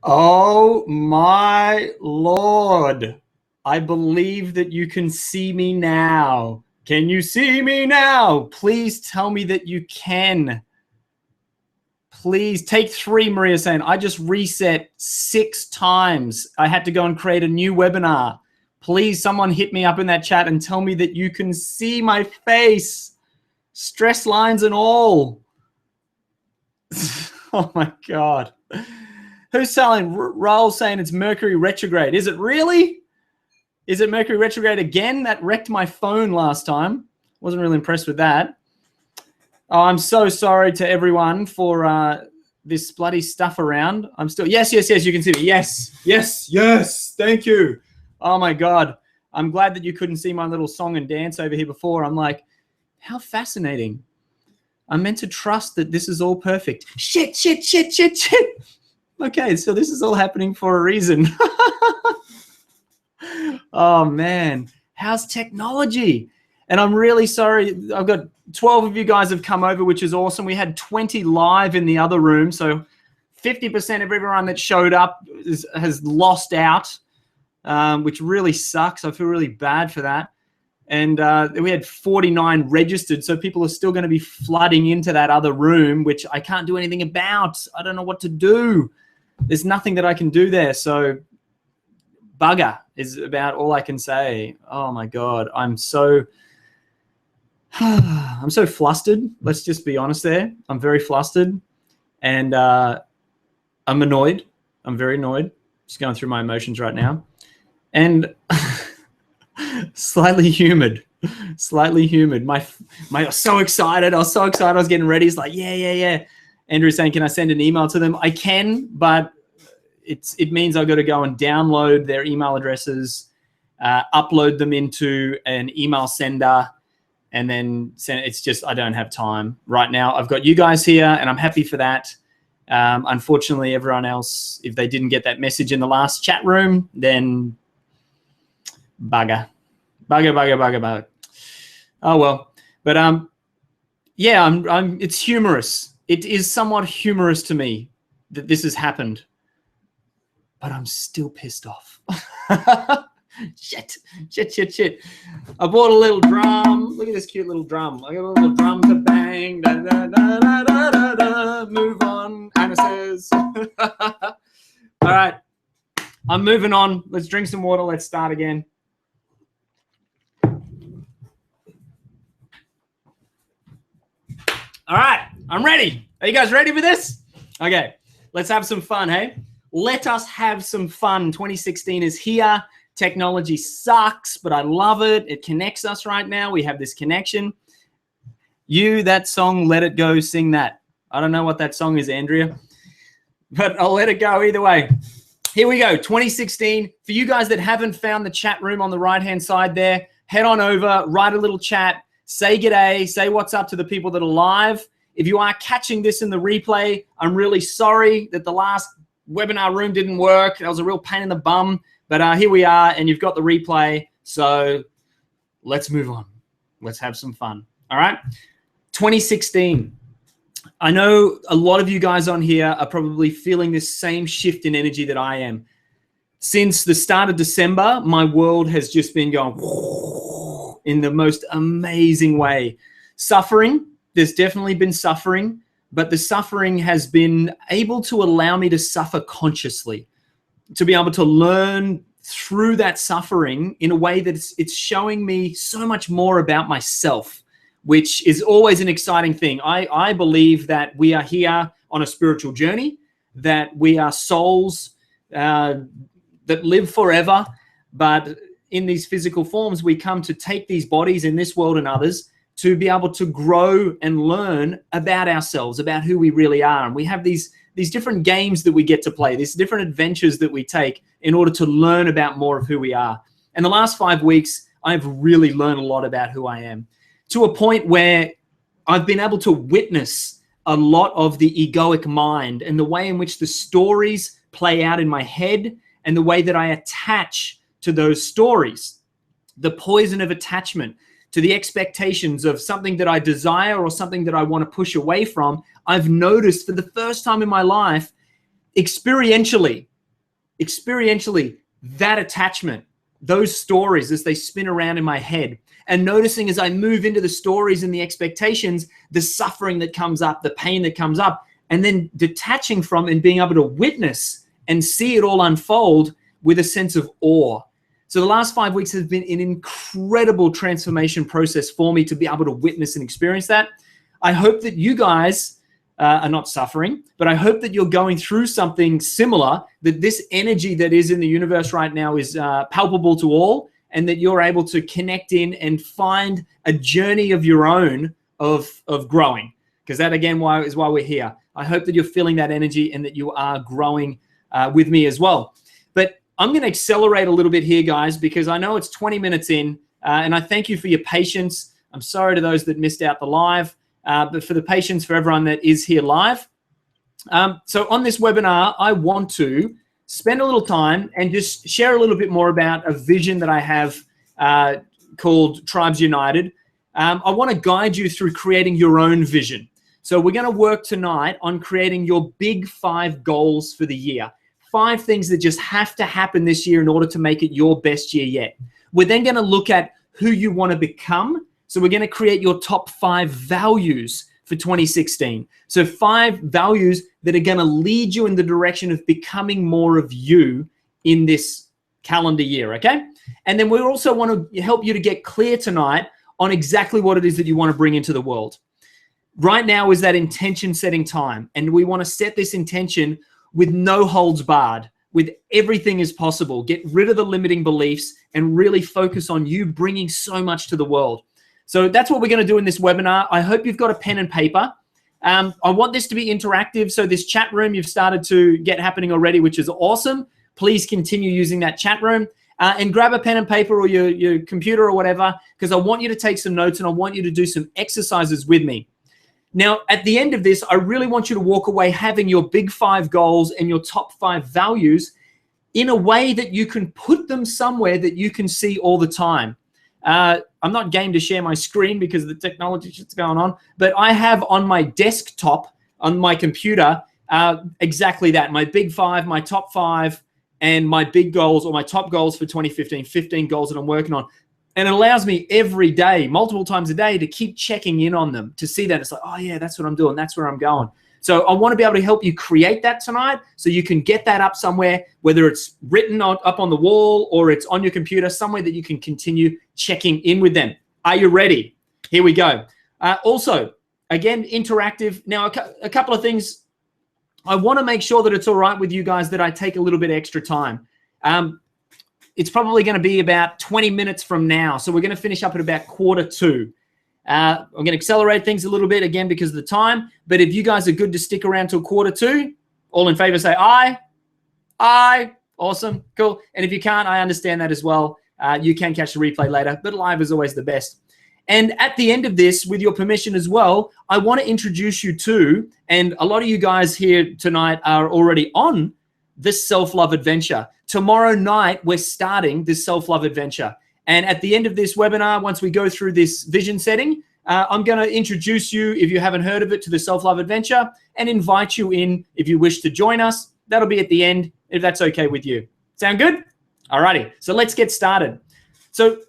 Oh my Lord. I believe that you can see me now. Can you see me now? Please tell me that you can. Please take 3, Maria saying, I just reset 6 times. I had to go and create a new webinar. Please, someone hit me up in that chat and tell me that you can see my face. Stress lines and all. Oh my God. Who's selling? Raul saying it's Mercury retrograde. Is it really? Is it Mercury retrograde again? That wrecked my phone last time. Wasn't really impressed with that. Oh, I'm so sorry to everyone for this bloody stuff around. I'm still, yes, you can see me. Yes. Thank you. Oh my God. I'm glad that you couldn't see my little song and dance over here before. I'm like, how fascinating. I'm meant to trust that this is all perfect. Shit. Okay, so this is all happening for a reason. Oh man, how's technology? And I'm really sorry. I've got 12 of you guys have come over, which is awesome. We had 20 live in the other room. So 50% of everyone that showed up has lost out, which really sucks. I feel really bad for that. And we had 49 registered. So people are still going to be flooding into that other room, which I can't do anything about. I don't know what to do. There's nothing that I can do there. So bugger is about all I can say. Oh my God. I'm so flustered. Let's just be honest there. I'm very flustered and I'm annoyed. I'm very annoyed. Just going through my emotions right now. And slightly humid. I was so excited. I was getting ready. It's like, yeah. Andrew's saying, can I send an email to them? I can, but it means I've got to go and download their email addresses, upload them into an email sender, and then send. It's just, I don't have time right now. I've got you guys here, and I'm happy for that. Unfortunately, everyone else, if they didn't get that message in the last chat room, then bugger. Oh well, but yeah, it's humorous. It is somewhat humorous to me that this has happened, but I'm still pissed off. Shit. I bought a little drum. Look at this cute little drum. I got a little drum to bang. Da, da, da, da, da, da. Move on, Anna says. All right, I'm moving on. Let's drink some water. Let's start again. All right, I'm ready. Are you guys ready for this? Okay, let's have some fun, hey? Let us have some fun. 2016 is here. Technology sucks, but I love it. It connects us right now. We have this connection. That song, Let It Go, sing that. I don't know what that song is, Andrea, but I'll let it go either way. Here we go, 2016. For you guys that haven't found the chat room on the right-hand side there, head on over, write a little chat. Say g'day, say what's up to the people that are live. If you are catching this in the replay, I'm really sorry that the last webinar room didn't work. That was a real pain in the bum, but here we are and you've got the replay. So let's move on. Let's have some fun. All right. 2016. I know a lot of you guys on here are probably feeling this same shift in energy that I am. Since the start of December, my world has just been going in the most amazing way. Suffering, there's definitely been suffering, but the suffering has been able to allow me to suffer consciously, to be able to learn through that suffering in a way that it's showing me so much more about myself, which is always an exciting thing. I believe that we are here on a spiritual journey, that we are souls that live forever, but in these physical forms, we come to take these bodies in this world and others to be able to grow and learn about ourselves, about who we really are. And we have these different games that we get to play, these different adventures that we take in order to learn about more of who we are. And the last 5 weeks, I've really learned a lot about who I am, to a point where I've been able to witness a lot of the egoic mind and the way in which the stories play out in my head and the way that I attach to those stories, the poison of attachment, to the expectations of something that I desire or something that I want to push away from. I've noticed for the first time in my life, experientially, experientially, that attachment, those stories as they spin around in my head, and noticing as I move into the stories and the expectations, the suffering that comes up, the pain that comes up, and then detaching from and being able to witness and see it all unfold with a sense of awe. So the last 5 weeks has been an incredible transformation process for me to be able to witness and experience that. I hope that you guys are not suffering, but I hope that you're going through something similar, that this energy that is in the universe right now is palpable to all, and that you're able to connect in and find a journey of your own of growing. Because that, again, is why we're here. I hope that you're feeling that energy and that you are growing with me as well. But I'm going to accelerate a little bit here, guys, because I know it's 20 minutes in, and I thank you for your patience. I'm sorry to those that missed out the live. But for the patience for everyone that is here live. So on this webinar, I want to spend a little time and just share a little bit more about a vision that I have called Tribes United. I want to guide you through creating your own vision. So we're going to work tonight on creating your big 5 goals for the year. 5 things that just have to happen this year in order to make it your best year yet. We're then going to look at who you want to become. So we're going to create your top 5 values for 2016. So 5 values that are going to lead you in the direction of becoming more of you in this calendar year, okay? And then we also want to help you to get clear tonight on exactly what it is that you want to bring into the world. Right now is that intention setting time, and we want to set this intention with no holds barred, with everything is possible. Get rid of the limiting beliefs and really focus on you bringing so much to the world. So that's what we're going to do in this webinar. I hope you've got a pen and paper. I want this to be interactive. So this chat room you've started to get happening already, which is awesome. Please continue using that chat room and grab a pen and paper or your computer or whatever, because I want you to take some notes and I want you to do some exercises with me. Now, at the end of this, I really want you to walk away having your big 5 goals and your top 5 values in a way that you can put them somewhere that you can see all the time. I'm not game to share my screen because of the technology that's going on, but I have on my desktop, on my computer, exactly that. My big 5, my top 5, and my big goals or my top goals for 2015, 15 goals that I'm working on. And it allows me every day, multiple times a day, to keep checking in on them, to see that it's like, oh yeah, that's what I'm doing. That's where I'm going. So I want to be able to help you create that tonight so you can get that up somewhere, whether it's written up on the wall or it's on your computer, somewhere that you can continue checking in with them. Are you ready? Here we go. Also, again, interactive. Now, a couple of things. I want to make sure that it's all right with you guys that I take a little bit extra time. It's probably going to be about 20 minutes from now. So we're going to finish up at about 1:45. I'm going to accelerate things a little bit, again, because of the time. But if you guys are good to stick around till 1:45, all in favor say aye. Aye. Awesome. Cool. And if you can't, I understand that as well. You can catch the replay later, but live is always the best. And at the end of this, with your permission as well, I want to introduce you to, and a lot of you guys here tonight are already on this self-love adventure. Tomorrow night, we're starting this self-love adventure. And at the end of this webinar, once we go through this vision setting, I'm going to introduce you, if you haven't heard of it, to the Self-Love Adventure and invite you in if you wish to join us. That'll be at the end, if that's okay with you. Sound good? All righty. So let's get started. So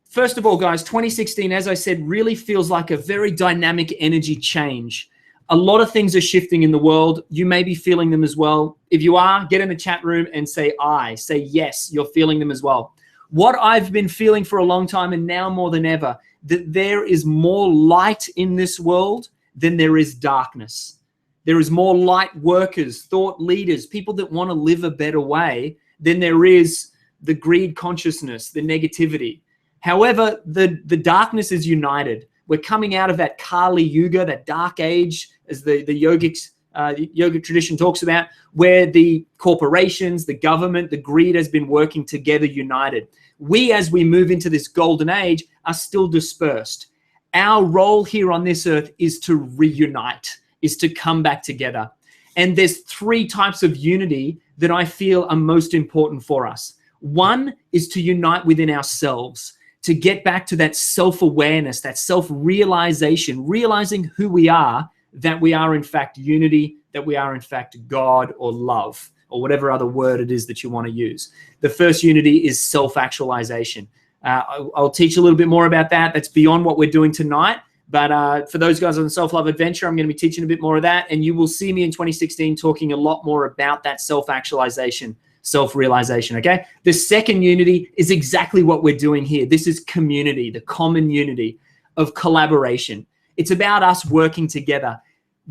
first of all, guys, 2016, as I said, really feels like a very dynamic energy change. A lot of things are shifting in the world. You may be feeling them as well. If you are, get in the chat room and say I. Say yes, you're feeling them as well. What I've been feeling for a long time, and now more than ever, that there is more light in this world than there is darkness. There is more light workers, thought leaders, people that want to live a better way than there is the greed consciousness, the negativity. However, the darkness is united. We're coming out of that Kali Yuga, that dark age, as the yoga tradition talks about, where the corporations, the government, the greed has been working together united. We, as we move into this golden age, are still dispersed. Our role here on this earth is to reunite, is to come back together. And there's 3 types of unity that I feel are most important for us. One is to unite within ourselves, to get back to that self-awareness, that self-realization, realizing who we are, that we are in fact unity, that we are in fact God or love or whatever other word it is that you want to use. The first unity is self-actualization. I'll teach a little bit more about that. That's beyond what we're doing tonight. But for those guys on the Self-Love Adventure, I'm going to be teaching a bit more of that. And you will see me in 2016 talking a lot more about that self-actualization, self-realization, okay? The second unity is exactly what we're doing here. This is community, the common unity of collaboration. It's about us working together.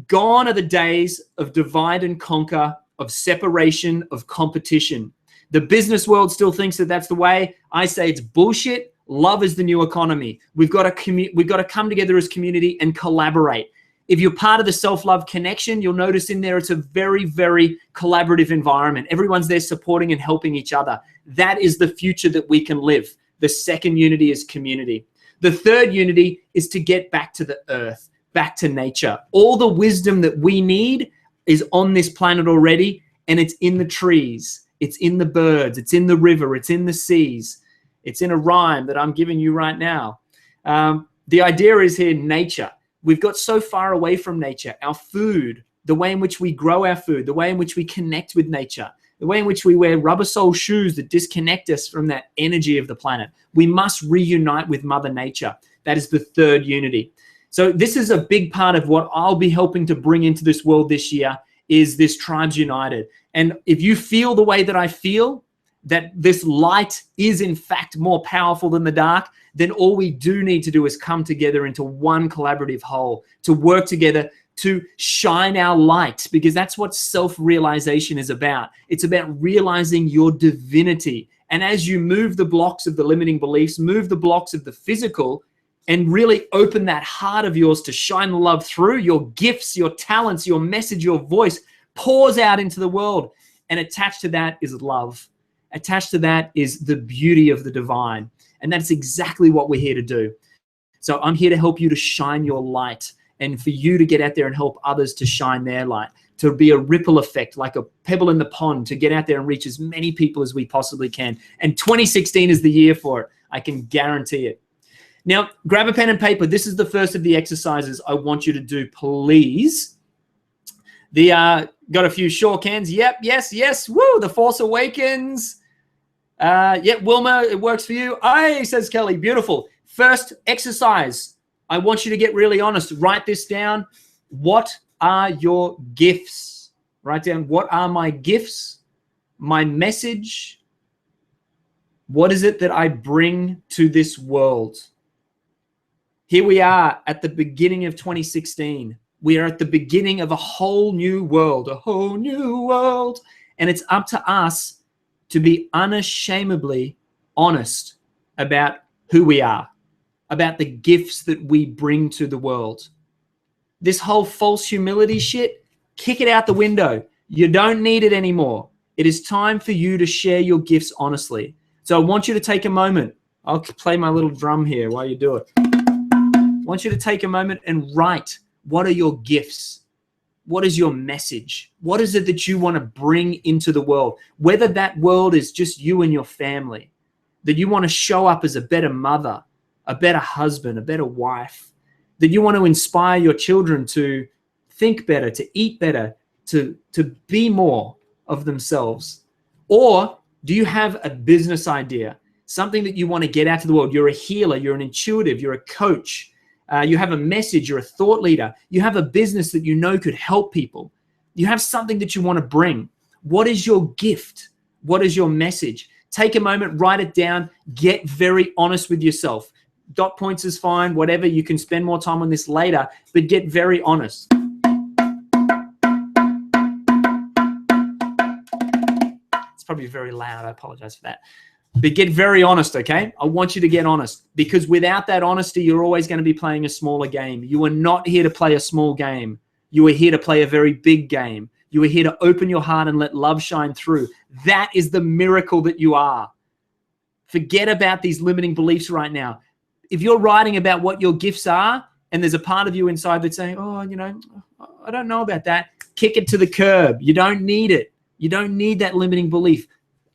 Gone are the days of divide and conquer, of separation, of competition. The business world still thinks that that's the way. I say it's bullshit. Love is the new economy. We've got to come together as community and collaborate. If you're part of the Self-Love Connection, you'll notice in there it's a very, very collaborative environment. Everyone's there supporting and helping each other. That is the future that we can live. The second unity is community. The third unity is to get back to the earth, back to nature. All the wisdom that we need is on this planet already, and it's in the trees. It's in the birds. It's in the river. It's in the seas. It's in a rhyme that I'm giving you right now. The idea is here, nature. We've got so far away from nature. Our food, the way in which we grow our food, the way in which we connect with nature, the way in which we wear rubber sole shoes that disconnect us from that energy of the planet. We must reunite with Mother Nature. That is the third unity. So this is a big part of what I'll be helping to bring into this world this year is this Tribes United. And if you feel the way that I feel, that this light is in fact more powerful than the dark, then all we do need to do is come together into one collaborative whole, to work together to shine our light, because that's what self-realization is about. It's about realizing your divinity. And as you move the blocks of the limiting beliefs, move the blocks of the physical, and really open that heart of yours to shine the love through, your gifts, your talents, your message, your voice pours out into the world. And attached to that is love. Attached to that is the beauty of the divine. And that's exactly what we're here to do. So I'm here to help you to shine your light and for you to get out there and help others to shine their light, to be a ripple effect, like a pebble in the pond, to get out there and reach as many people as we possibly can. And 2016 is the year for it. I can guarantee it. Now, grab a pen and paper. This is the first of the exercises I want you to do, please. Got a few sure cans. Yep, yes, yes. Woo, The Force Awakens. Yep, Wilma, it works for you. Aye, says Kelly. Beautiful. First exercise. I want you to get really honest. Write this down. What are your gifts? Write down, what are my gifts? My message? What is it that I bring to this world? Here we are at the beginning of 2016. We are at the beginning of a whole new world, a whole new world. And it's up to us to be unashamedly honest about who we are, about the gifts that we bring to the world. This whole false humility shit, kick it out the window. You don't need it anymore. It is time for you to share your gifts honestly. So I want you to take a moment. I'll play my little drum here while you do it. I want you to take a moment and write, what are your gifts? What is your message? What is it that you want to bring into the world? Whether that world is just you and your family, that you want to show up as a better mother, a better husband, a better wife, that you want to inspire your children to think better, to eat better, to be more of themselves. Or do you have a business idea, something that you want to get out to the world? You're a healer, you're an intuitive, you're a coach. You have a message, you're a thought leader. You have a business that you know could help people. You have something that you want to bring. What is your gift? What is your message? Take a moment, write it down, get very honest with yourself. Dot points is fine, whatever. You can spend more time on this later, but get very honest. It's probably very loud. I apologize for that. But get very honest, okay? I want you to get honest, because without that honesty, you're always going to be playing a smaller game. You are not here to play a small game. You are here to play a very big game. You are here to open your heart and let love shine through. That is the miracle that you are. Forget about these limiting beliefs right now. If you're writing about what your gifts are, and there's a part of you inside that's saying, oh, you know, I don't know about that, kick it to the curb. You don't need it. You don't need that limiting belief.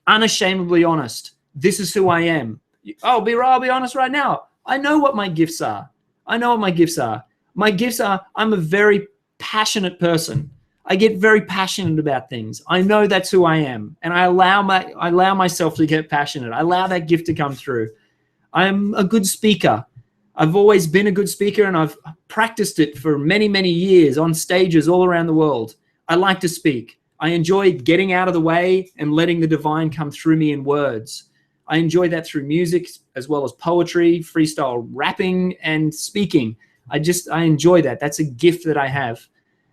Unashamedly honest. This is who I am. I'll be honest right now. I know what my gifts are. I know what my gifts are. My gifts are, I'm a very passionate person. I get very passionate about things. I know that's who I am, and I allow myself to get passionate. I allow that gift to come through. I'm a good speaker. I've always been a good speaker, and I've practiced it for many, many years on stages all around the world. I like to speak. I enjoy getting out of the way and letting the divine come through me in words. I enjoy that through music as well as poetry, freestyle rapping, and speaking. I enjoy that. That's a gift that I have.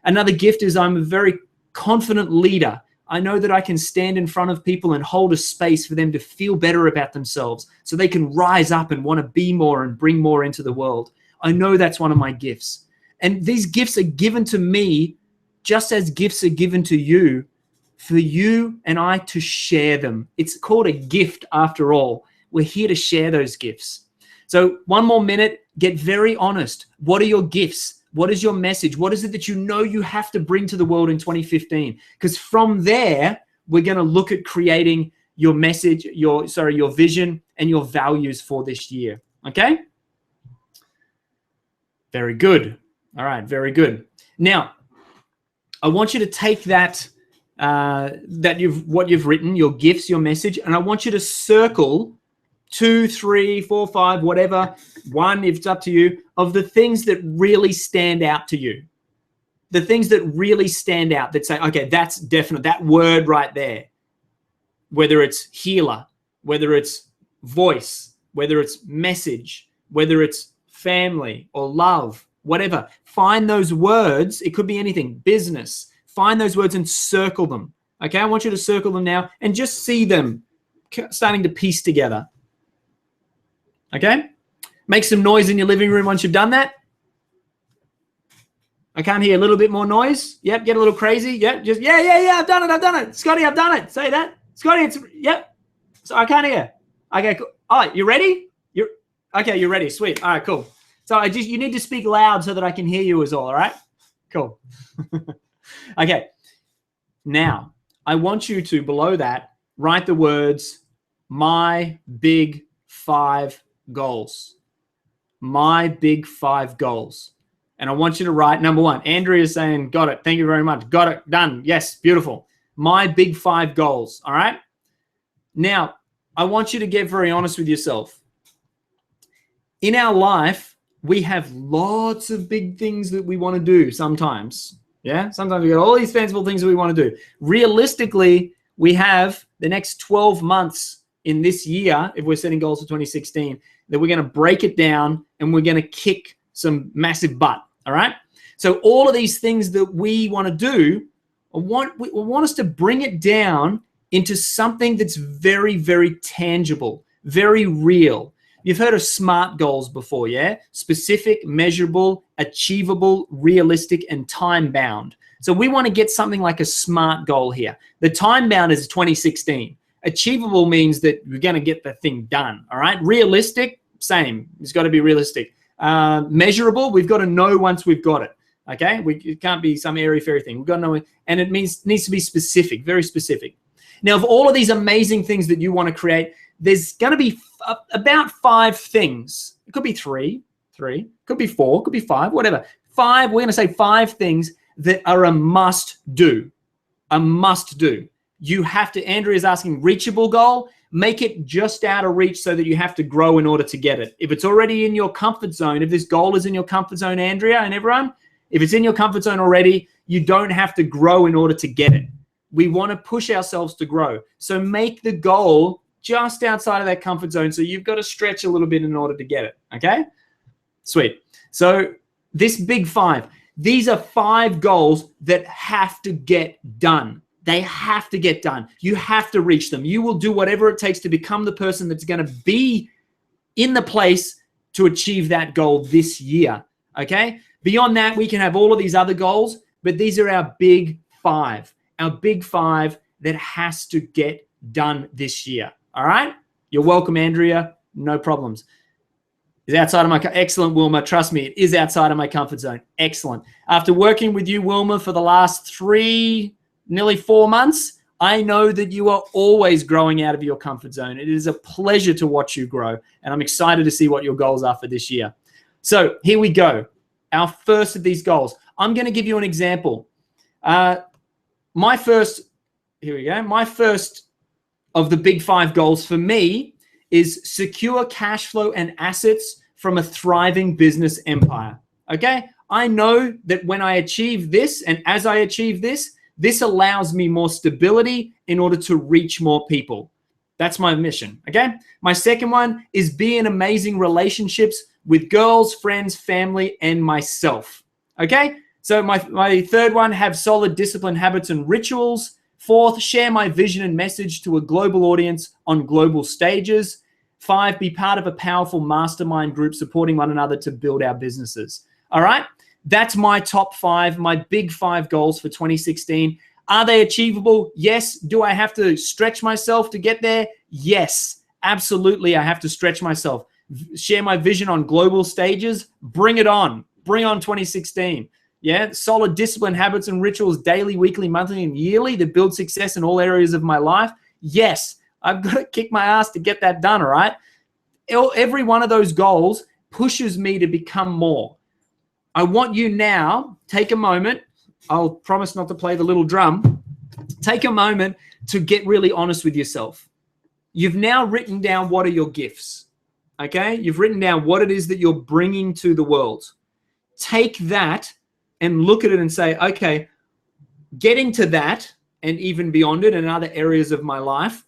Another gift is I'm a very confident leader. I know that I can stand in front of people and hold a space for them to feel better about themselves so they can rise up and want to be more and bring more into the world. I know that's one of my gifts. And these gifts are given to me just as gifts are given to you, for you and I to share them. It's called a gift after all. We're here to share those gifts. So one more minute, get very honest. What are your gifts? What is your message? What is it that you know you have to bring to the world in 2015? Because from there, we're going to look at creating your message, your vision and your values for this year. Okay? Very good. All right, very good. Now, I want you to take that what you've written, your gifts, your message, and I want you to circle 2, 3, 4, 5, whatever, 1, if it's up to you, of the things that really stand out to you. The things that really stand out that say, okay, that's definite, that word right there. Whether it's healer, whether it's voice, whether it's message, whether it's family or love, whatever. Find those words. It could be anything, business. Find those words and circle them. Okay, I want you to circle them now and just see them starting to piece together. Okay? Make some noise in your living room once you've done that. I can't hear a little bit more noise. Yep, get a little crazy. Yep, just, yeah, I've done it. Scotty, I've done it. Say that. Scotty, yep. So I can't hear. Okay, cool. All right, you ready? Okay, you're ready. Sweet. All right, cool. So you need to speak loud so that I can hear you as all right? Cool. Okay. Now, I want you to, below that, write the words, my big 5 goals. My big 5 goals. And I want you to write, number 1, Andrea is saying, got it. Thank you very much. Got it. Done. Yes. Beautiful. My big 5 goals. All right. Now, I want you to get very honest with yourself. In our life, we have lots of big things that we want to do sometimes. Yeah. Sometimes we got all these fanciful things that we want to do. Realistically, we have the next 12 months in this year, if we're setting goals for 2016, that we're going to break it down and we're going to kick some massive butt. All right. So all of these things that we want to do, we want us to bring it down into something that's very, very tangible, very real. You've heard of SMART goals before, yeah? Specific, measurable, achievable, realistic, and time-bound. So we want to get something like a SMART goal here. The time-bound is 2016. Achievable means that we're going to get the thing done, all right? Realistic, same. It's got to be realistic. Measurable, we've got to know once we've got it, okay? It can't be some airy-fairy thing. We've got to know it, and it needs to be specific, very specific. Now, of all of these amazing things that you want to create, there's going to be about 5 things. It could be 3, could be 4, could be 5, whatever. 5, we're going to say 5 things that are a must do. A must do. You have to, Andrea's asking, reachable goal, make it just out of reach so that you have to grow in order to get it. If it's already in your comfort zone, if this goal is in your comfort zone, Andrea and everyone, if it's in your comfort zone already, you don't have to grow in order to get it. We want to push ourselves to grow. So make the goal just outside of that comfort zone. So you've got to stretch a little bit in order to get it. Okay? Sweet. So this big 5, these are 5 goals that have to get done. They have to get done. You have to reach them. You will do whatever it takes to become the person that's going to be in the place to achieve that goal this year. Okay? Beyond that, we can have all of these other goals, but these are our big 5. Our big 5 that has to get done this year. All right? You're welcome, Andrea. No problems. It's outside of my... Excellent, Wilma. Trust me, it is outside of my comfort zone. Excellent. After working with you, Wilma, for the last 3, nearly 4 months, I know that you are always growing out of your comfort zone. It is a pleasure to watch you grow, and I'm excited to see what your goals are for this year. So here we go. Our first of these goals. I'm going to give you an example. My first, here we go. My first of the big 5 goals for me is secure cash flow and assets from a thriving business empire. Okay. I know that when I achieve this, and as I achieve this, this allows me more stability in order to reach more people. That's my mission. Okay. My second one is be in amazing relationships with girls, friends, family, and myself. Okay. So my third one, have solid discipline, habits, and rituals. Fourth, share my vision and message to a global audience on global stages. 5, be part of a powerful mastermind group supporting one another to build our businesses. All right. That's my top 5, my big 5 goals for 2016. Are they achievable? Yes. Do I have to stretch myself to get there? Yes, absolutely. I have to stretch myself. Share my vision on global stages. Bring it on. Bring on 2016. Yeah. Solid discipline, habits, and rituals, daily, weekly, monthly, and yearly that build success in all areas of my life. Yes. I've got to kick my ass to get that done. All right. Every one of those goals pushes me to become more. I want you now, take a moment. I'll promise not to play the little drum. Take a moment to get really honest with yourself. You've now written down what are your gifts. Okay. You've written down what it is that you're bringing to the world. Take that and look at it and say, okay, getting to that and even beyond it in other areas of my life,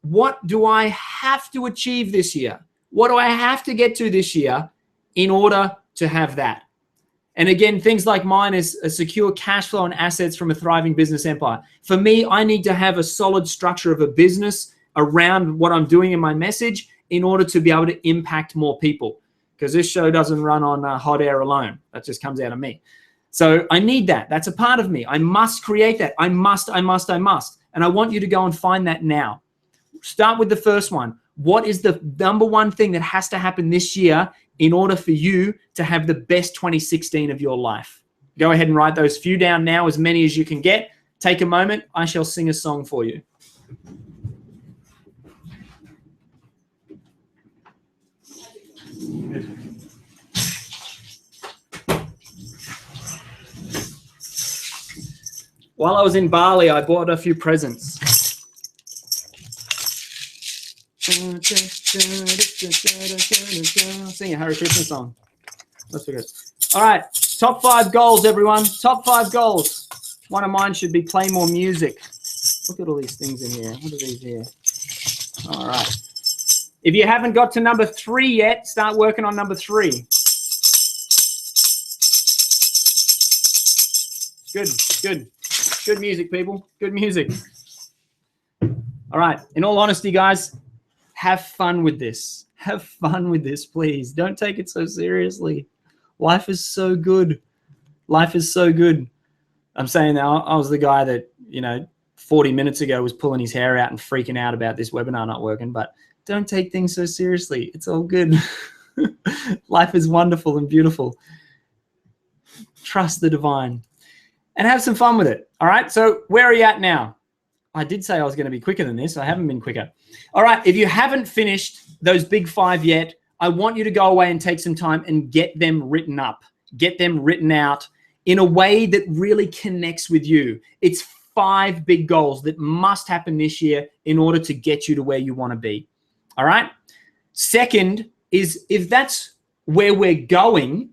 what do I have to achieve this year? What do I have to get to this year in order to have that? And again, things like mine is a secure cash flow and assets from a thriving business empire. For me, I need to have a solid structure of a business around what I'm doing in my message in order to be able to impact more people. Because this show doesn't run on hot air alone. That just comes out of me. So I need that. That's a part of me. I must create that. I must. And I want you to go and find that now. Start with the first one. What is the number one thing that has to happen this year in order for you to have the best 2016 of your life? Go ahead and write those few down now, as many as you can get. Take a moment. I shall sing a song for you. While I was in Bali, I bought a few presents. Sing a Hare Krishna song. That's good. All right. Top 5 goals, everyone. Top 5 goals. One of mine should be play more music. Look at all these things in here. What are these here? All right. If you haven't got to number 3 yet, start working on number 3. Good. Good music, people. Good music. All right. In all honesty, guys, have fun with this. Have fun with this, please. Don't take it so seriously. Life is so good. Life is so good. I'm saying that I was the guy that, 40 minutes ago was pulling his hair out and freaking out about this webinar not working, but don't take things so seriously. It's all good. Life is wonderful and beautiful. Trust the divine and have some fun with it. All right. So where are you at now? I did say I was going to be quicker than this. I haven't been quicker. All right. If you haven't finished those big 5 yet, I want you to go away and take some time and get them written up, get them written out in a way that really connects with you. It's 5 big goals that must happen this year in order to get you to where you want to be. All right. Second is, if that's where we're going,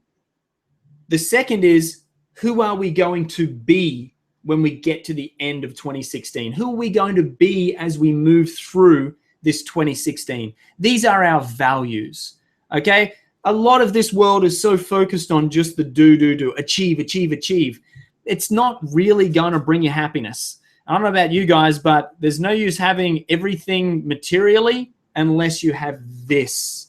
the second is, who are we going to be when we get to the end of 2016? Who are we going to be as we move through this 2016? These are our values, okay? A lot of this world is so focused on just the do, achieve. It's not really going to bring you happiness. I don't know about you guys, but there's no use having everything materially unless you have this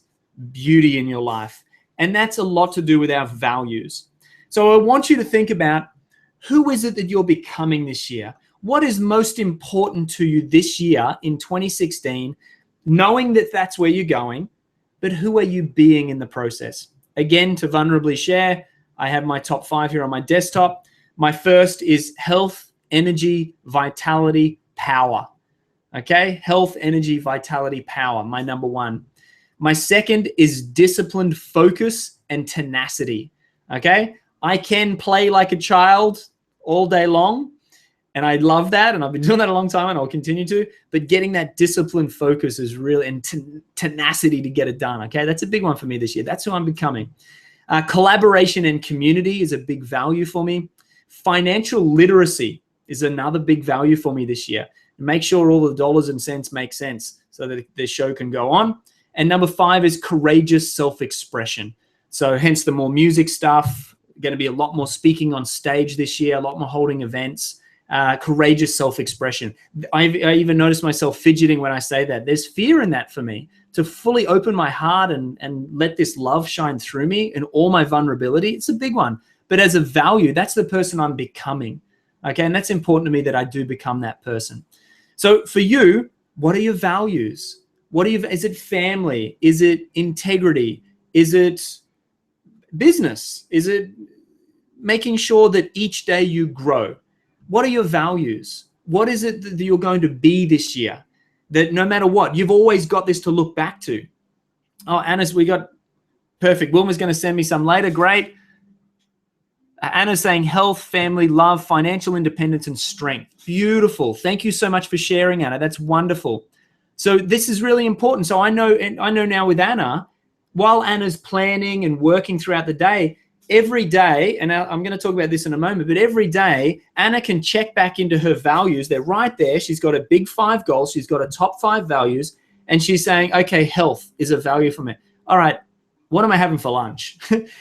beauty in your life. And that's a lot to do with our values. So I want you to think about, who is it that you're becoming this year? What is most important to you this year in 2016, knowing that that's where you're going, but who are you being in the process? Again, to vulnerably share, I have my top 5 here on my desktop. My first is health, energy, vitality, power. Okay, health, energy, vitality, power, my number 1. My second is disciplined focus and tenacity. Okay, I can play like a child all day long. And I love that. And I've been doing that a long time and I'll continue to. But getting that discipline focus is really, and tenacity to get it done. Okay. That's a big one for me this year. That's who I'm becoming. Collaboration and community is a big value for me. Financial literacy is another big value for me this year. Make sure all the dollars and cents make sense so that the show can go on. And number 5 is courageous self-expression. So hence the more music stuff, going to be a lot more speaking on stage this year, a lot more holding events. Courageous self-expression. I even notice myself fidgeting when I say that. There's fear in that for me, to fully open my heart and let this love shine through me and all my vulnerability. It's a big one. But as a value, that's the person I'm becoming. Okay, and that's important to me that I do become that person. So for you, what are your values? Is it family? Is it integrity? Is it business? Is it making sure that each day you grow? What are your values? What is it that you're going to be this year? That no matter what, you've always got this to look back to. Oh, Anna's, we got perfect. Wilma's going to send me some later. Great. Anna's saying health, family, love, financial independence, and strength. Beautiful. Thank you so much for sharing, Anna. That's wonderful. So this is really important. So I know now with Anna, while Anna's planning and working throughout the day, every day, and I'm going to talk about this in a moment, but every day, Anna can check back into her values. They're right there. She's got a big 5 goals. She's got a top 5 values. And she's saying, okay, health is a value for me. All right, what am I having for lunch?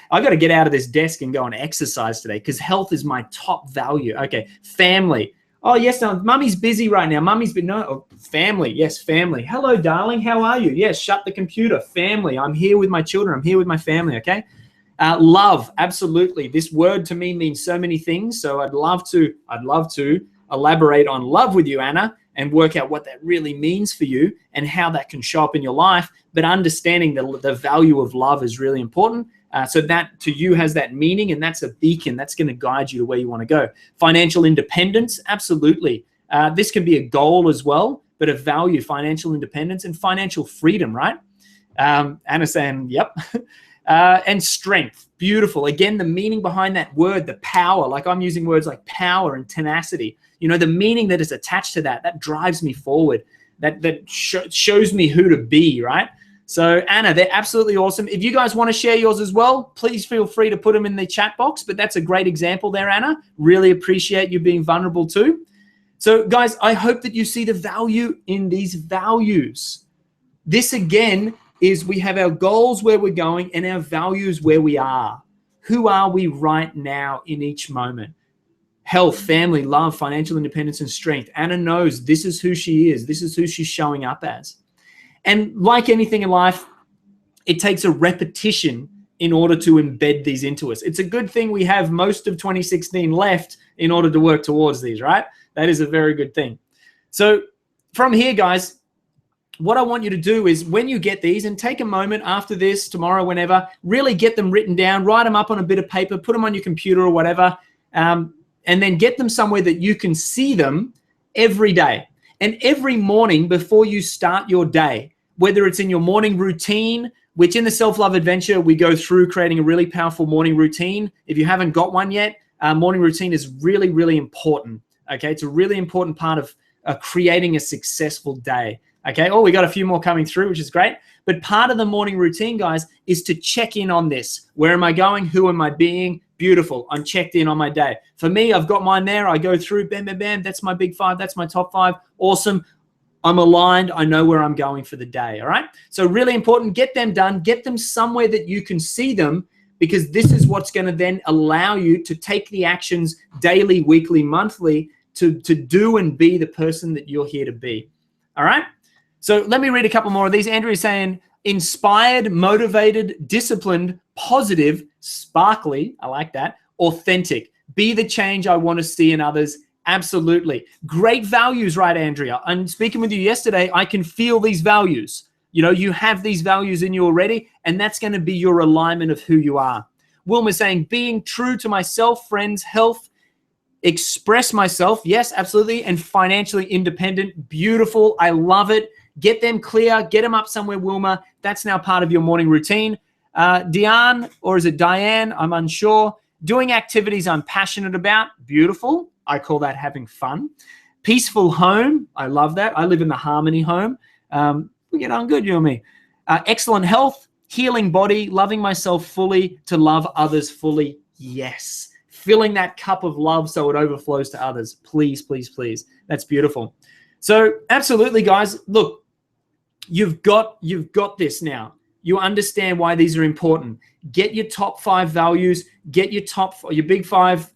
I got to get out of this desk and go and exercise today because health is my top value. Okay, family. Oh, yes, no, Mummy's busy right now. Family. Yes, family. Hello, darling. How are you? Yes, shut the computer. Family. I'm here with my children. I'm here with my family, okay? Love, absolutely. This word to me means so many things. So I'd love to elaborate on love with you, Anna, and work out what that really means for you and how that can show up in your life. But understanding the value of love is really important. So that to you has that meaning, and that's a beacon that's going to guide you to where you want to go. Financial independence, absolutely. This can be a goal as well, but a value, financial independence and financial freedom, right? Anna saying, yep. And strength, beautiful. Again, the meaning behind that word, the power, like I'm using words like power and tenacity, the meaning that is attached to that drives me forward, that shows me who to be, right? So Anna, they're absolutely awesome. If you guys want to share yours as well, please feel free to put them in the chat box, but that's a great example there, Anna. Really appreciate you being vulnerable too. So guys, I hope that you see the value in these values. This again is we have our goals where we're going and our values where we are. Who are we right now in each moment? Health, family, love, financial independence, and strength. Anna knows this is who she is. This is who she's showing up as. And like anything in life, it takes a repetition in order to embed these into us. It's a good thing we have most of 2016 left in order to work towards these, right? That is a very good thing. So from here, guys, what I want you to do is when you get these, and take a moment after this, tomorrow, whenever, really get them written down, write them up on a bit of paper, put them on your computer or whatever, and then get them somewhere that you can see them every day. And every morning before you start your day, whether it's in your morning routine, which in the Self-Love Adventure, we go through creating a really powerful morning routine. If you haven't got one yet, morning routine is really, really important. Okay, it's a really important part of creating a successful day. Okay, we got a few more coming through, which is great. But part of the morning routine, guys, is to check in on this. Where am I going? Who am I being? Beautiful. I'm checked in on my day. For me, I've got mine there. I go through, bam, bam, bam. That's my big 5. That's my top 5. Awesome. I'm aligned. I know where I'm going for the day. All right. So really important. Get them done. Get them somewhere that you can see them, because this is what's going to then allow you to take the actions daily, weekly, monthly to do and be the person that you're here to be. All right. So let me read a couple more of these. Andrew is saying, inspired, motivated, disciplined, positive, sparkly. I like that. Authentic. Be the change I want to see in others. Absolutely. Great values, right, Andrea? I'm speaking with you yesterday. I can feel these values. You have these values in you already, and that's going to be your alignment of who you are. Wilma's saying, being true to myself, friends, health, express myself. Yes, absolutely. And financially independent. Beautiful. I love it. Get them clear. Get them up somewhere, Wilma. That's now part of your morning routine. Diane, or is it Diane? I'm unsure. Doing activities I'm passionate about, beautiful. I call that having fun. Peaceful home, I love that. I live in the Harmony home. We get on good, you and me. Excellent health, healing body, loving myself fully, to love others fully, yes. Filling that cup of love so it overflows to others, please, please, please. That's beautiful. So absolutely, guys, look, you've got this now. You understand why these are important. Get your top 5 values, get your big 5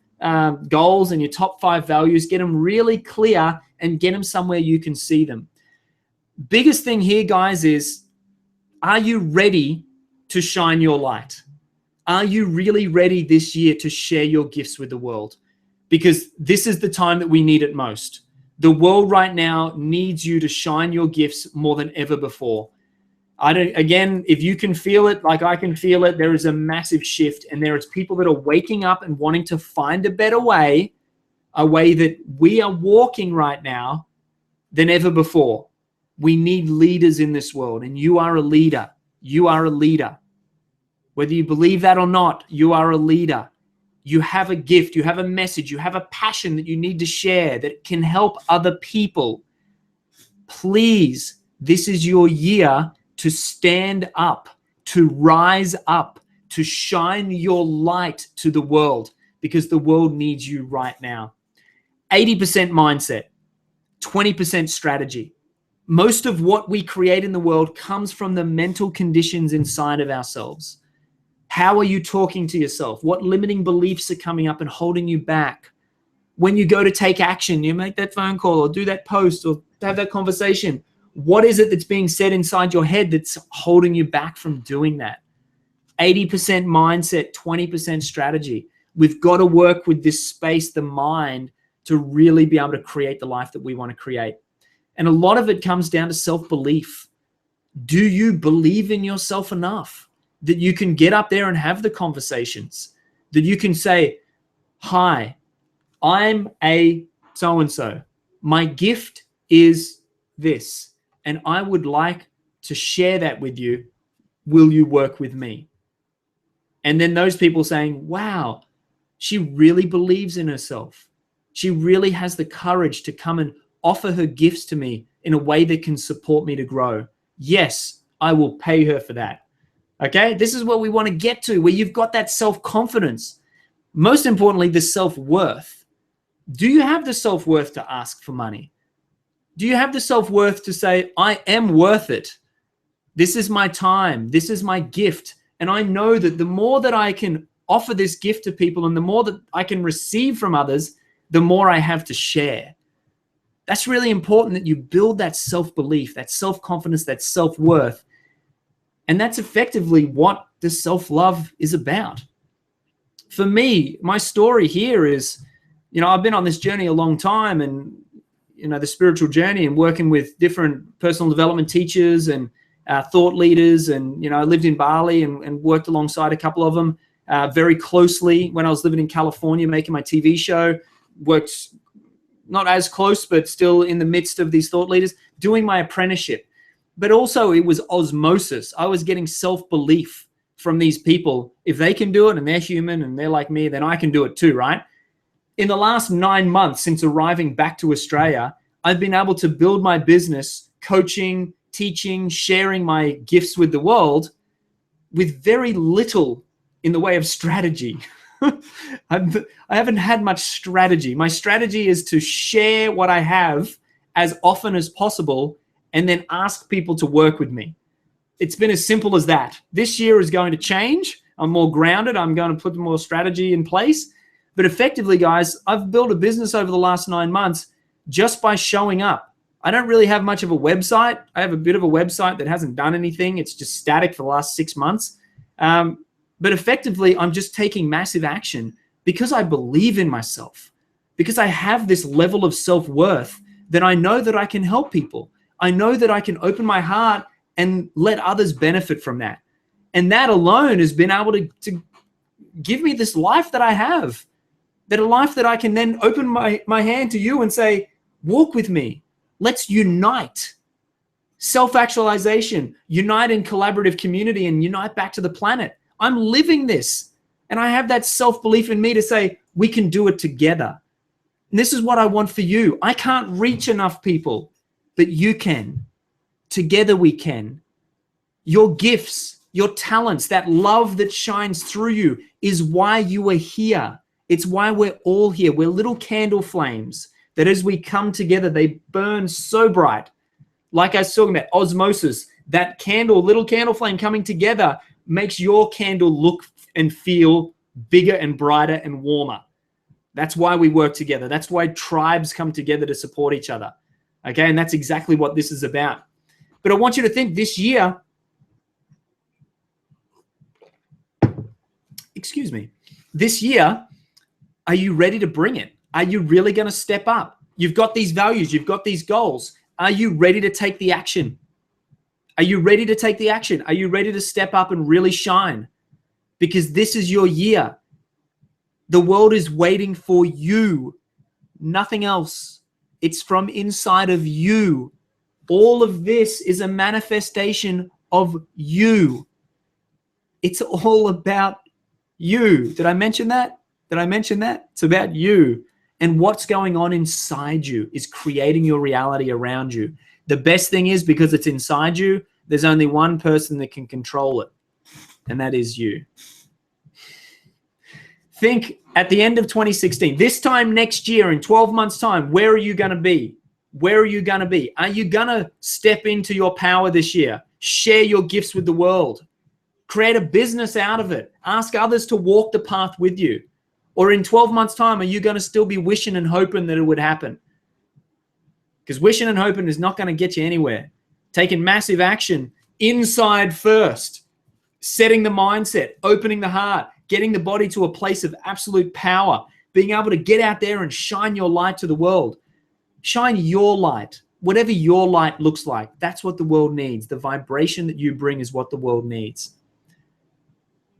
goals and your top 5 values, get them really clear and get them somewhere you can see them. Biggest thing here, guys, is, are you ready to shine your light? Are you really ready this year to share your gifts with the world? Because this is the time that we need it most. The world right now needs you to shine your gifts more than ever before. Again, if you can feel it, like I can feel it, there is a massive shift, and there is people that are waking up and wanting to find a better way, a way that we are walking right now than ever before. We need leaders in this world, and you are a leader. You are a leader. Whether you believe that or not, you are a leader. You have a gift, you have a message, you have a passion that you need to share that can help other people. Please, this is your year to stand up, to rise up, to shine your light to the world, because the world needs you right now. 80% mindset, 20% strategy. Most of what we create in the world comes from the mental conditions inside of ourselves. How are you talking to yourself? What limiting beliefs are coming up and holding you back? When you go to take action, you make that phone call or do that post or have that conversation. What is it that's being said inside your head that's holding you back from doing that? 80% mindset, 20% strategy. We've got to work with this space, the mind, to really be able to create the life that we want to create. And a lot of it comes down to self-belief. Do you believe in yourself enough that you can get up there and have the conversations? That you can say, hi, I'm a so-and-so. My gift is this, and I would like to share that with you. Will you work with me? And then those people saying, wow, she really believes in herself. She really has the courage to come and offer her gifts to me in a way that can support me to grow. Yes, I will pay her for that. Okay, this is what we want to get to, where you've got that self-confidence. Most importantly, the self-worth. Do you have the self-worth to ask for money? Do you have the self-worth to say, I am worth it? This is my time. This is my gift. And I know that the more that I can offer this gift to people and the more that I can receive from others, the more I have to share. That's really important, that you build that self-belief, that self-confidence, that self-worth. And that's effectively what the self-love is about. For me, my story here is, I've been on this journey a long time, and, the spiritual journey, and working with different personal development teachers and thought leaders. And, I lived in Bali and worked alongside a couple of them very closely when I was living in California, making my TV show. Worked not as close, but still in the midst of these thought leaders, doing my apprenticeship. But also it was osmosis. I was getting self-belief from these people. If they can do it and they're human and they're like me, then I can do it too, right? In the last 9 months since arriving back to Australia, I've been able to build my business, coaching, teaching, sharing my gifts with the world with very little in the way of strategy. I haven't had much strategy. My strategy is to share what I have as often as possible and then ask people to work with me. It's been as simple as that. This year is going to change. I'm more grounded. I'm going to put more strategy in place. But effectively, guys, I've built a business over the last 9 months just by showing up. I don't really have much of a website. I have a bit of a website that hasn't done anything. It's just static for the last 6 months. But effectively, I'm just taking massive action because I believe in myself, because I have this level of self-worth that I know that I can help people. I know that I can open my heart and let others benefit from that. And that alone has been able to give me this life that I have, that a life that I can then open my hand to you and say, walk with me. Let's unite. Self-actualization, unite in collaborative community, and unite back to the planet. I'm living this. And I have that self-belief in me to say, we can do it together. And this is what I want for you. I can't reach enough people, but you can. Together we can. Your gifts, your talents, that love that shines through you is why you are here. It's why we're all here. We're little candle flames that as we come together, they burn so bright. Like I was talking about, osmosis, that candle, little candle flame coming together makes your candle look and feel bigger and brighter and warmer. That's why we work together. That's why tribes come together to support each other. Okay, and that's exactly what this is about. But I want you to think this year, excuse me, this year, are you ready to bring it? Are you really going to step up? You've got these values, you've got these goals. Are you ready to take the action? Are you ready to take the action? Are you ready to step up and really shine? Because this is your year. The world is waiting for you, nothing else. It's from inside of you. All of this is a manifestation of you. It's all about you. Did I mention that? Did I mention that? It's about you. And what's going on inside you is creating your reality around you. The best thing is, because it's inside you, there's only one person that can control it, and that is you. Think at the end of 2016, this time next year, in 12 months' time, where are you going to be? Where are you going to be? Are you going to step into your power this year? Share your gifts with the world. Create a business out of it. Ask others to walk the path with you. Or in 12 months' time, are you going to still be wishing and hoping that it would happen? Because wishing and hoping is not going to get you anywhere. Taking massive action inside first, setting the mindset, opening the heart, getting the body to a place of absolute power, being able to get out there and shine your light to the world. Shine your light, whatever your light looks like. That's what the world needs. The vibration that you bring is what the world needs.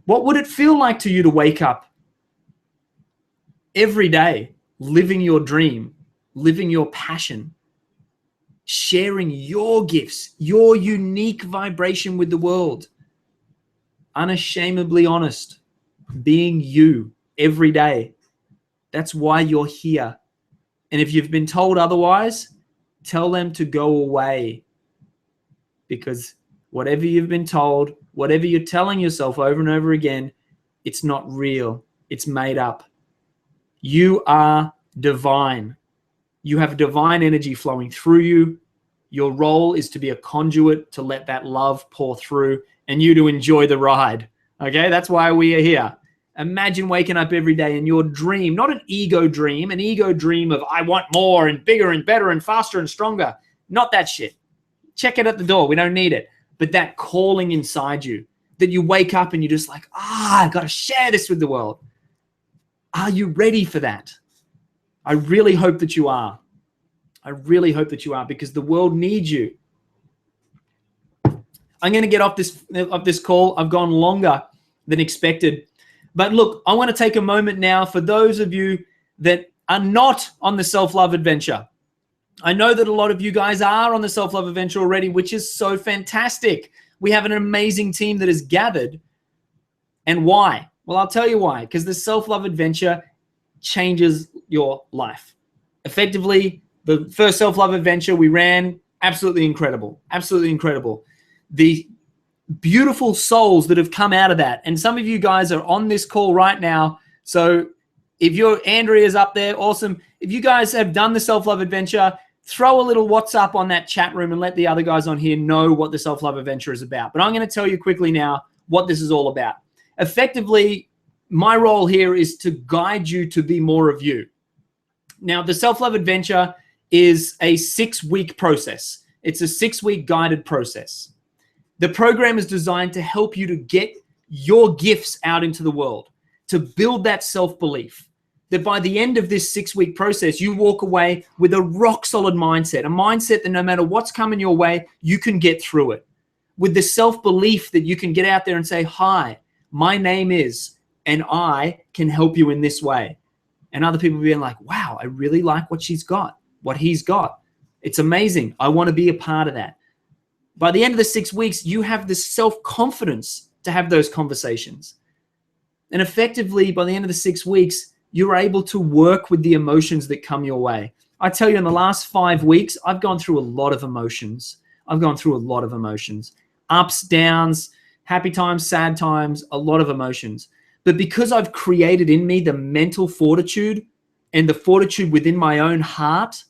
What would it feel like to you to wake up every day, living your dream, living your passion, sharing your gifts, your unique vibration with the world, unashamedly honest, being you every day? That's why you're here. And if you've been told otherwise, tell them to go away. Because whatever you've been told, whatever you're telling yourself over and over again, it's not real. It's made up. You are divine. You have divine energy flowing through you. Your role is to be a conduit to let that love pour through and you to enjoy the ride. Okay, that's why we are here. Imagine waking up every day and your dream, not an ego dream of I want more and bigger and better and faster and stronger. Not that shit. Check it at the door. We don't need it. But that calling inside you, that you wake up and you're just like, I've got to share this with the world. Are you ready for that? I really hope that you are. I really hope that you are, because the world needs you. I'm going to get off this call. I've gone longer than expected. But look, I want to take a moment now for those of you that are not on the self-love adventure. I know that a lot of you guys are on the self-love adventure already, which is so fantastic. We have an amazing team that is gathered. And why? Well, I'll tell you why. Because the self-love adventure changes your life. Effectively, the first self-love adventure we ran, absolutely incredible. Absolutely incredible. The beautiful souls that have come out of that. And some of you guys are on this call right now. So if Andrea's up there, awesome. If you guys have done the self-love adventure, throw a little WhatsApp on that chat room and let the other guys on here know what the self-love adventure is about. But I'm going to tell you quickly now what this is all about. Effectively, my role here is to guide you to be more of you. Now, the self-love adventure is a 6-week process. It's a 6-week guided process. The program is designed to help you to get your gifts out into the world, to build that self-belief, that by the end of this 6-week process, you walk away with a rock-solid mindset, a mindset that no matter what's coming your way, you can get through it. With the self-belief that you can get out there and say, hi, my name is, and I can help you in this way. And other people being like, wow, I really like what she's got, what he's got. It's amazing. I want to be a part of that. By the end of the 6 weeks, you have the self-confidence to have those conversations. And effectively, by the end of the 6 weeks, you're able to work with the emotions that come your way. I tell you, in the last 5 weeks, I've gone through a lot of emotions. Ups, downs, happy times, sad times, a lot of emotions. But because I've created in me the mental fortitude and the fortitude within my own heart,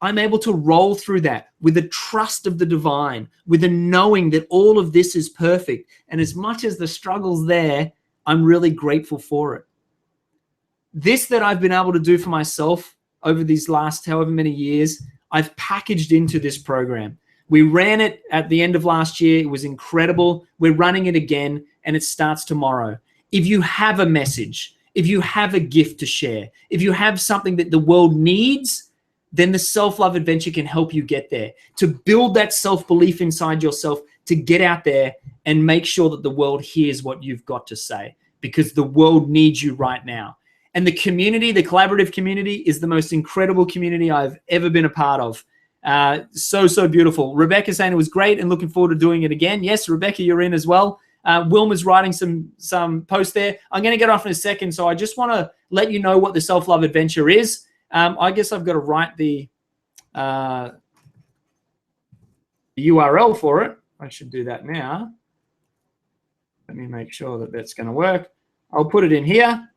I'm able to roll through that with the trust of the divine, with the knowing that all of this is perfect. And as much as the struggle's there, I'm really grateful for it. This that I've been able to do for myself over these last however many years, I've packaged into this program. We ran it at the end of last year. It was incredible. We're running it again, and it starts tomorrow. If you have a message, if you have a gift to share, if you have something that the world needs, then the Self-Love Adventure can help you get there, to build that self-belief inside yourself, to get out there and make sure that the world hears what you've got to say, because the world needs you right now. And the community, the collaborative community, is the most incredible community I've ever been a part of. So beautiful. Rebecca saying it was great and looking forward to doing it again. Yes, Rebecca, you're in as well. Wilma's writing some posts there. I'm going to get off in a second, so I just want to let you know what the Self-Love Adventure is. I guess I've got to write the URL for it. I should do that now. Let me make sure that that's going to work. I'll put it in here.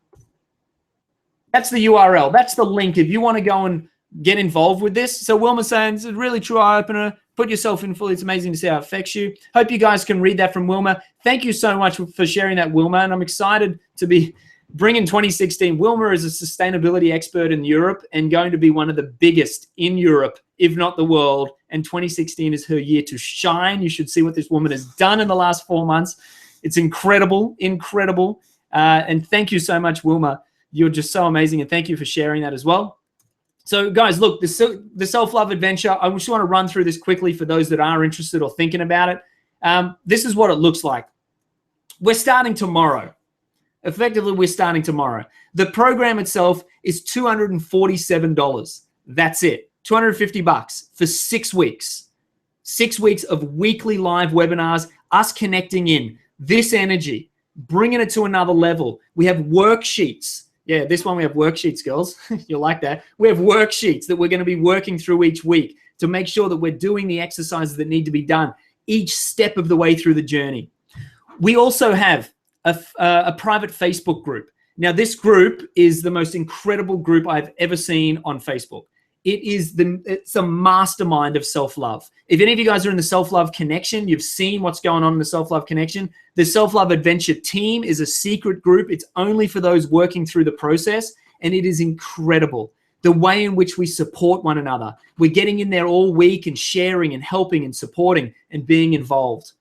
That's the URL. That's the link if you want to go and get involved with this. So Wilma's saying it's a really true eye-opener. Put yourself in fully. It's amazing to see how it affects you. Hope you guys can read that from Wilma. Thank you so much for sharing that, Wilma. And I'm excited to be bringing 2016. Wilma is a sustainability expert in Europe and going to be one of the biggest in Europe, if not the world. And 2016 is her year to shine. You should see what this woman has done in the last 4 months. It's incredible, incredible. And thank you so much, Wilma. You're just so amazing. And thank you for sharing that as well. So guys, look, the Self-Love Adventure, I just want to run through this quickly for those that are interested or thinking about it. This is what it looks like. We're starting tomorrow. Effectively, we're starting tomorrow. The program itself is $247. That's it. $250 for 6 weeks. 6 weeks of weekly live webinars, us connecting in this energy, bringing it to another level. We have worksheets. Yeah, this one we have worksheets, girls. You'll like that. We have worksheets that we're going to be working through each week to make sure that we're doing the exercises that need to be done each step of the way through the journey. We also have a private Facebook group. Now, this group is the most incredible group I've ever seen on Facebook. It's a mastermind of self-love. If any of you guys are in the Self-Love Connection, you've seen what's going on in the Self-Love Connection. The Self-Love Adventure team is a secret group. It's only for those working through the process, and it is incredible. The way in which we support one another. We're getting in there all week and sharing and helping and supporting and being involved.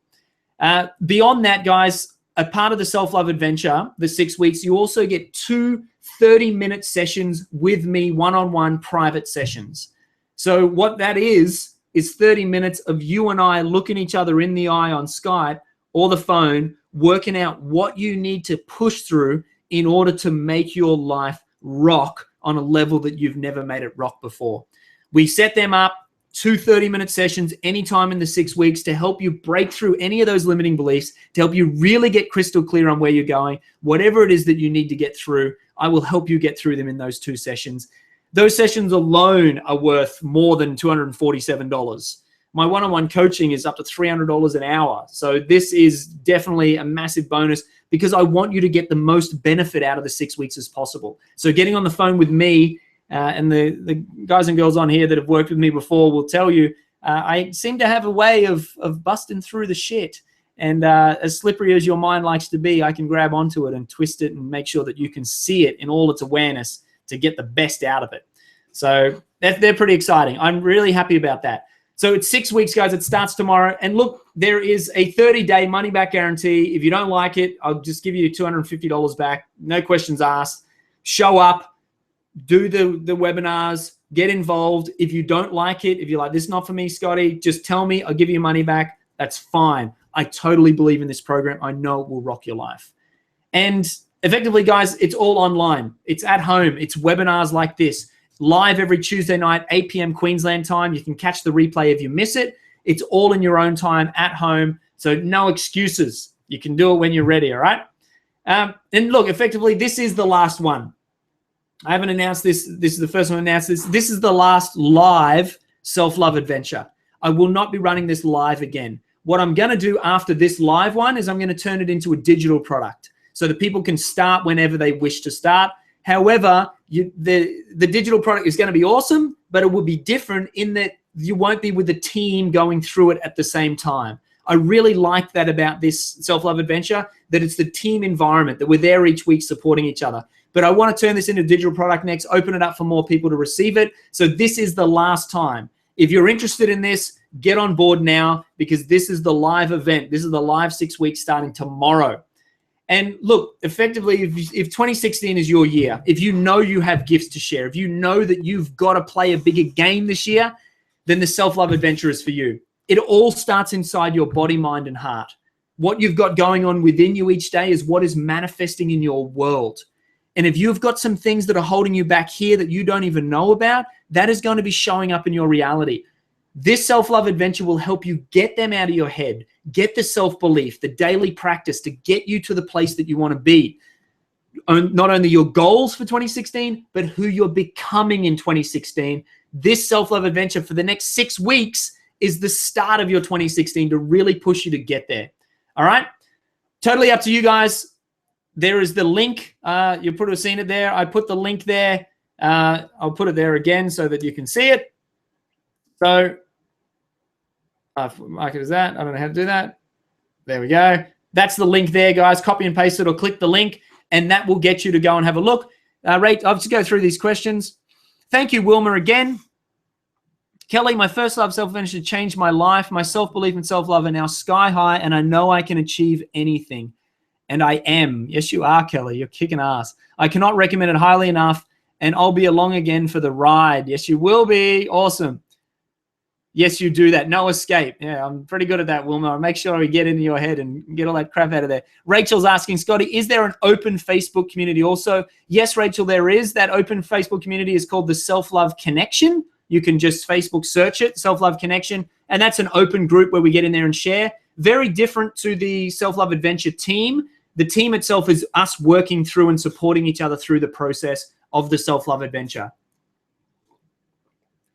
Beyond that, guys, a part of the Self-Love Adventure, the 6 weeks, you also get 2 30-minute sessions with me, one-on-one private sessions. So what that is 30 minutes of you and I looking each other in the eye on Skype or the phone, working out what you need to push through in order to make your life rock on a level that you've never made it rock before. We set them up, 2 30-minute sessions anytime in the 6 weeks to help you break through any of those limiting beliefs, to help you really get crystal clear on where you're going. Whatever it is that you need to get through, I will help you get through them in those 2 sessions. Those sessions alone are worth more than $247. My one-on-one coaching is up to $300 an hour. So this is definitely a massive bonus because I want you to get the most benefit out of the 6 weeks as possible. So getting on the phone with me, and the guys and girls on here that have worked with me before will tell you, I seem to have a way of busting through the shit. And as slippery as your mind likes to be, I can grab onto it and twist it and make sure that you can see it in all its awareness to get the best out of it. So they're pretty exciting. I'm really happy about that. So it's 6 weeks, guys. It starts tomorrow. And look, there is a 30-day money-back guarantee. If you don't like it, I'll just give you $250 back. No questions asked. Show up. Do the webinars, get involved. If you don't like it, if you're like, this is not for me, Scotty, just tell me, I'll give you money back. That's fine. I totally believe in this program. I know it will rock your life. And effectively, guys, it's all online. It's at home. It's webinars like this, live every Tuesday night, 8 p.m. Queensland time. You can catch the replay if you miss it. It's all in your own time at home. So no excuses. You can do it when you're ready, all right? And look, effectively, this is the last one. I haven't announced this. This is the first one to announce this. This is the last live self-love adventure. I will not be running this live again. What I'm going to do after this live one is I'm going to turn it into a digital product so that people can start whenever they wish to start. However, the digital product is going to be awesome, but it will be different in that you won't be with the team going through it at the same time. I really like that about this self-love adventure, that it's the team environment, that we're there each week supporting each other. But I want to turn this into a digital product next, open it up for more people to receive it. So this is the last time. If you're interested in this, get on board now, because this is the live event. This is the live 6 weeks starting tomorrow. And look, effectively, if 2016 is your year, if you know you have gifts to share, if you know that you've got to play a bigger game this year, then the self-love adventure is for you. It all starts inside your body, mind, and heart. What you've got going on within you each day is what is manifesting in your world. And if you've got some things that are holding you back here that you don't even know about, that is going to be showing up in your reality. This self-love adventure will help you get them out of your head, get the self-belief, the daily practice to get you to the place that you want to be. Not only your goals for 2016, but who you're becoming in 2016. This self-love adventure for the next 6 weeks is the start of your 2016 to really push you to get there. All right? Totally up to you guys. There is the link. You put have seen it there. I put the link there. I'll put it there again so that you can see it. So, mark it as that. I don't know how to do that. There we go. That's the link there, guys. Copy and paste it or click the link, and that will get you to go and have a look. Rate. I'll just go through these questions. Thank you, Wilma, again. Kelly, my first love self-adventure changed my life. My self-belief and self-love are now sky high, and I know I can achieve anything. And I am. Yes, you are, Kelly. You're kicking ass. I cannot recommend it highly enough, and I'll be along again for the ride. Yes, you will be. Awesome. Yes, you do that. No escape. Yeah, I'm pretty good at that, Wilma. I'll make sure we get into your head and get all that crap out of there. Rachel's asking, Scotty, is there an open Facebook community also? Yes, Rachel, there is. That open Facebook community is called the Self-Love Connection. You can just Facebook search it, Self-Love Connection, and that's an open group where we get in there and share. Very different to the Self-Love Adventure team. The team itself is us working through and supporting each other through the process of the Self-Love Adventure.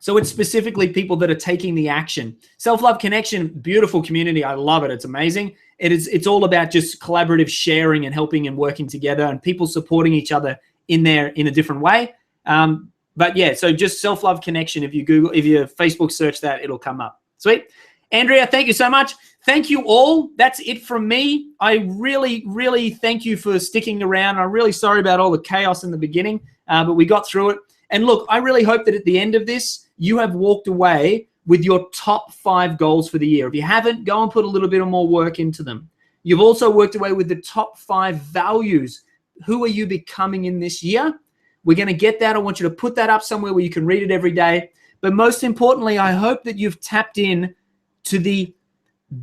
So it's specifically people that are taking the action. Self-Love Connection, beautiful community. I love it. It's amazing. It's all about just collaborative sharing and helping and working together and people supporting each other in there in a different way. But yeah, so just Self-Love Connection. If you Facebook search that, it'll come up. Sweet. Andrea, thank you so much. Thank you all. That's it from me. I really, really thank you for sticking around. I'm really sorry about all the chaos in the beginning, but we got through it. And look, I really hope that at the end of this, you have walked away with your top 5 goals for the year. If you haven't, go and put a little bit more work into them. You've also worked away with the top 5 values. Who are you becoming in this year? We're going to get that. I want you to put that up somewhere where you can read it every day. But most importantly, I hope that you've tapped in to the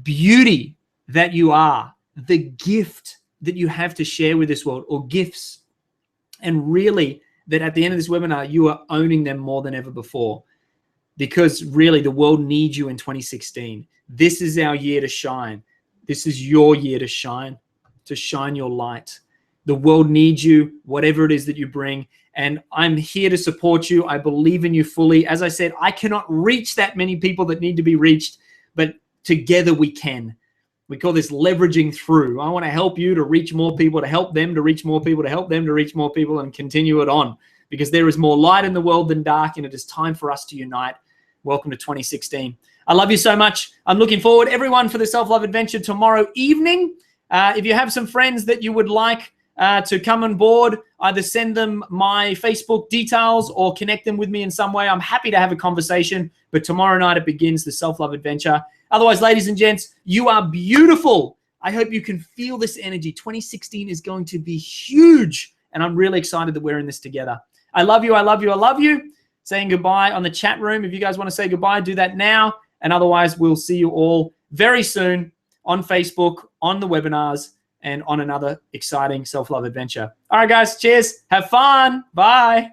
beauty that you are, the gift that you have to share with this world, or gifts. And really, that at the end of this webinar, you are owning them more than ever before. Because really, the world needs you in 2016. This is our year to shine. This is your year to shine your light. The world needs you, whatever it is that you bring. And I'm here to support you. I believe in you fully. As I said, I cannot reach that many people that need to be reached, but together we can. We call this leveraging through. I want to help you to reach more people, to help them to reach more people, to help them to reach more people, and continue it on. Because there is more light in the world than dark, and it is time for us to unite. Welcome to 2016. I love you so much. I'm looking forward, everyone, for the Self-Love Adventure tomorrow evening. If you have some friends that you would like to come on board, either send them my Facebook details or connect them with me in some way. I'm happy to have a conversation. But tomorrow night, it begins the Self-Love Adventure. Otherwise, ladies and gents, you are beautiful. I hope you can feel this energy. 2016 is going to be huge. And I'm really excited that we're in this together. I love you. I love you. I love you. Saying goodbye on the chat room. If you guys want to say goodbye, do that now. And otherwise, we'll see you all very soon on Facebook, on the webinars, and on another exciting self-love adventure. All right, guys. Cheers. Have fun. Bye.